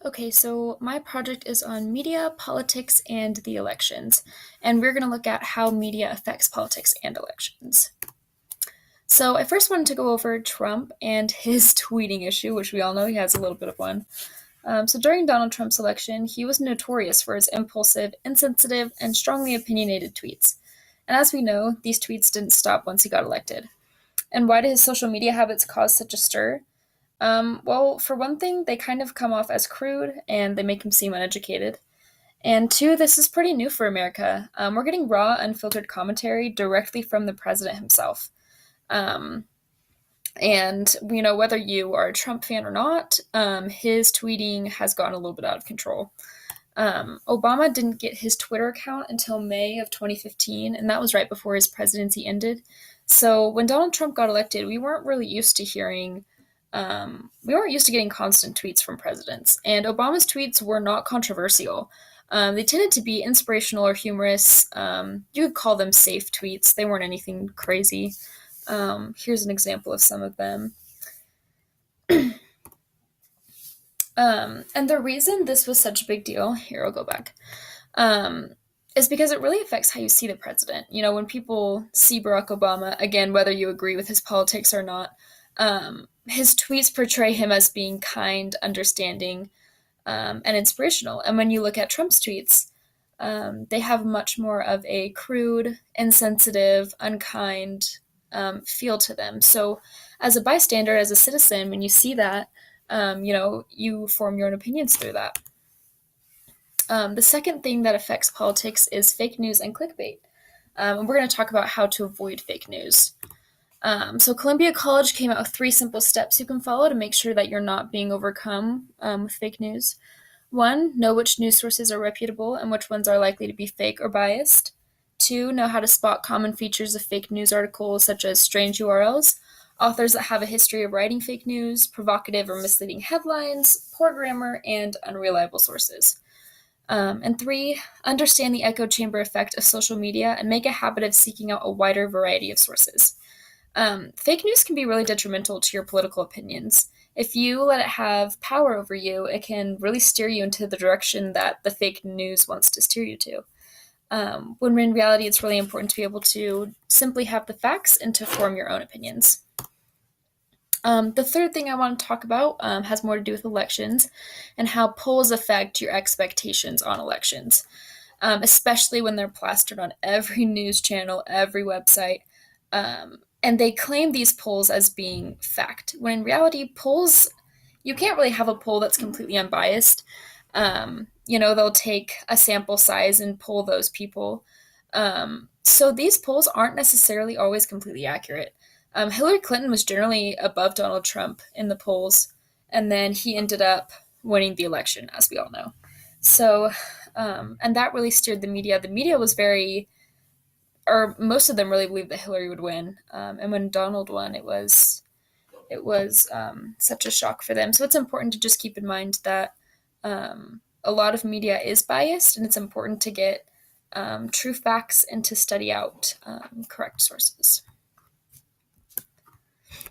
Okay, so my project is on media, politics, and the elections. And we're going to look at how media affects politics and elections. So I first wanted to go over Trump and his tweeting issue, which we all know he has a little bit of one. So during Donald Trump's election, he was notorious for his impulsive, insensitive, and strongly opinionated tweets. And as we know, these tweets didn't stop once he got elected. And why did his social media habits cause such a stir? Well, for one thing, they kind of come off as crude and they make him seem uneducated. And two, this is pretty new for America. We're getting raw, unfiltered commentary directly from the president himself. Um, and, whether you are a Trump fan or not, his tweeting has gotten a little bit out of control. Obama didn't get his Twitter account until May of 2015, and that was right before his presidency ended. So when Donald Trump got elected, we weren't used to getting constant tweets from presidents, and Obama's tweets were not controversial. They tended to be inspirational or humorous. You could call them safe tweets. They weren't anything crazy. Here's an example of some of them. And the reason this was such a big deal, here I'll go back, is because it really affects how you see the president. When people see Barack Obama, again, whether you agree with his politics or not, his tweets portray him as being kind, understanding, and inspirational. And when you look at Trump's tweets, they have much more of a crude, insensitive, unkind feel to them. So, as a bystander, as a citizen, when you see that, you form your own opinions through that. The second thing that affects politics is fake news and clickbait. And we're going to talk about how to avoid fake news. So Columbia College came out with 3 simple steps you can follow to make sure that you're not being overcome with fake news. 1, know which news sources are reputable and which ones are likely to be fake or biased. 2, know how to spot common features of fake news articles such as strange URLs, authors that have a history of writing fake news, provocative or misleading headlines, poor grammar, and unreliable sources. And 3, understand the echo chamber effect of social media and make a habit of seeking out a wider variety of sources. Fake news can be really detrimental to your political opinions. If you let it have power over you, it can really steer you into the direction that the fake news wants to steer you to. When in reality, it's really important to be able to simply have the facts and to form your own opinions. The third thing I want to talk about has more to do with elections and how polls affect your expectations on elections, especially when they're plastered on every news channel, every website. And they claim these polls as being fact, when in reality, polls, you can't really have a poll that's completely unbiased. They'll take a sample size and poll those people. So these polls aren't necessarily always completely accurate. Hillary Clinton was generally above Donald Trump in the polls, and then he ended up winning the election, as we all know. So, and that really steered the media. The media was or most of them really believed that Hillary would win. And when Donald won, it was such a shock for them. So it's important to just keep in mind that a lot of media is biased, and it's important to get true facts and to study out correct sources.